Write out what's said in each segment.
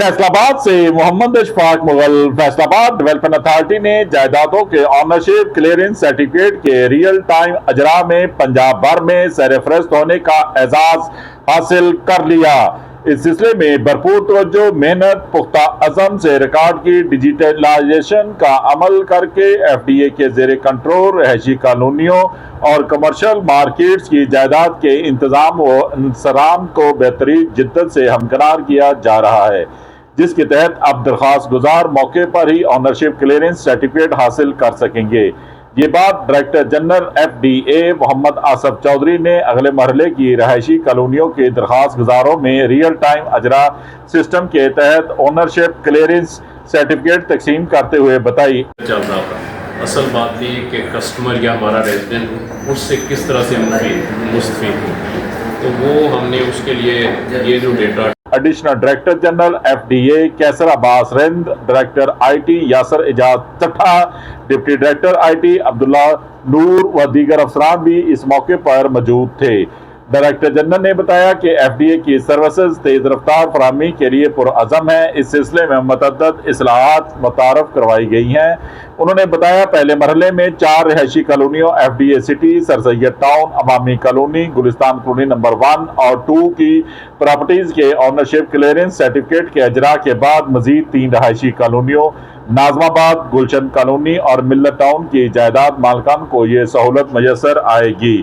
फैसलाबाद से Mohammad Ishfaq Mughal. Faisalabad development authority ने जायदादों के ऑनरशिप क्लियरेंस सर्टिफिकेट के रियल टाइम अजरा में पंजाब भर में सरफरस्त होने का एजाज हासिल कर लिया। इस सिलसिले में भरपूर तवज्जो, मेहनत, पुख्ता अज़म से रिकॉर्ड की डिजिटलाइजेशन का अमल करके FDA के जेर कंट्रोल रहायशी कॉलोनियों और कमर्शियल मार्केट्स की जायदाद के इंतजाम व इंसराम को बेहतरीन जिद्दत से हमकरार किया जा रहा है, जिसके तहत अब दरख्वास्त गुजार मौके पर ही ऑनरशिप क्लियरेंस सर्टिफिकेट हासिल कर सकेंगे। ये बात director general FDA Mohammad Asif Chaudhry ने अगले मरहले की रहायशी कॉलोनियों के दरख्वास्त गुजारों में रियल टाइम अजरा सिस्टम के तहत ओनरशिप क्लियरेंस सर्टिफिकेट तकसीम करते हुए बताई। चल रहा था, असल बात ये कि कस्टमर या हमारा रेजिडेंट उससे किस तरह से मुस्तफीद हो, तो वो हमने उसके लिए ये जो data additional director general FDA Qaiser Abbas Rind, director IT Yasir Ejaz Chattha, deputy director IT Abdullah Noor व दीगर अफसरान भी इस मौके पर मौजूद थे। डायरेक्टर जनरल ने बताया कि FDA की सर्विसेज तेज रफ्तार फराहमी के लिए पुरअज़म है। इस सिलसिले में मुतअद्दिद इस्लाहात मुतारफ करवाई गई हैं। उन्होंने बताया पहले मरहले में 4 रिहायशी कॉलोनियों FDA city, sir Syed town, Awami colony, Gulistan colony number 1 और 2 की प्रॉपर्टीज के ऑनरशिप क्लियरेंस सर्टिफिकेट के अजरा के बाद मजीद 3 रिहायशी कॉलोनियों नाजमाबाद, गुलशन कॉलोनी और मिल्लत टाउन की जायदाद मालकान को ये सहूलत मैसर आएगी,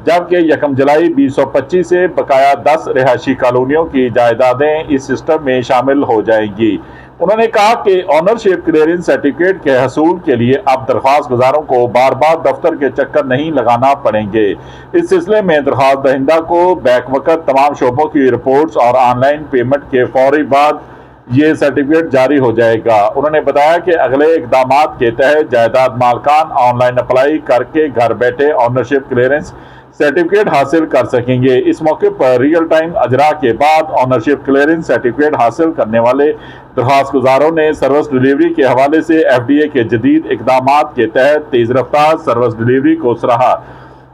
जबकि 1 जुलाई 2025 से बकाया 10 रिहायशी कॉलोनियों की जायदादें इस सिस्टम में शामिल हो जाएंगी। उन्होंने कहा कि ऑनरशिप क्लियरेंस सर्टिफिकेट के हसूल के लिए अब दरख्वास्त गुजारों को बार बार दफ्तर के चक्कर नहीं लगाना पड़ेंगे। इस सिलसिले में दरख्वास्त दहिंदा को बैक वक्त तमाम शोबों की रिपोर्ट्स और ऑनलाइन पेमेंट के फौरी बाद ये सर्टिफिकेट जारी हो जाएगा। उन्होंने बताया कि अगले इकदामात के तहत जायदाद मालकान ऑनलाइन अप्लाई करके घर बैठे ऑनरशिप क्लियरेंस सर्टिफिकेट हासिल कर सकेंगे। इस मौके पर रियल टाइम अजरा के बाद ऑनरशिप क्लियरेंस सर्टिफिकेट हासिल करने वाले दरख्वास्त गुजारों ने सर्विस डिलीवरी के हवाले से FDA के जदीद इकदामात के तहत तेज रफ्तार सर्विस डिलीवरी को सराहा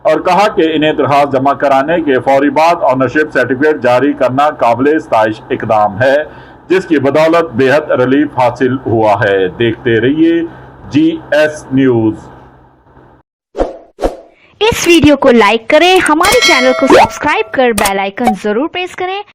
और कहा कि इन्हें दरख्वास्त जमा कराने के फौरी बाद ऑनरशिप सर्टिफिकेट जारी करना काबिल इस्ताइश इकदाम है, जिसकी बदौलत बेहद रिलीफ हासिल हुआ है। देखते रहिए GS न्यूज। इस वीडियो को लाइक करें, हमारे चैनल को सब्सक्राइब कर बेल आइकन जरूर प्रेस करें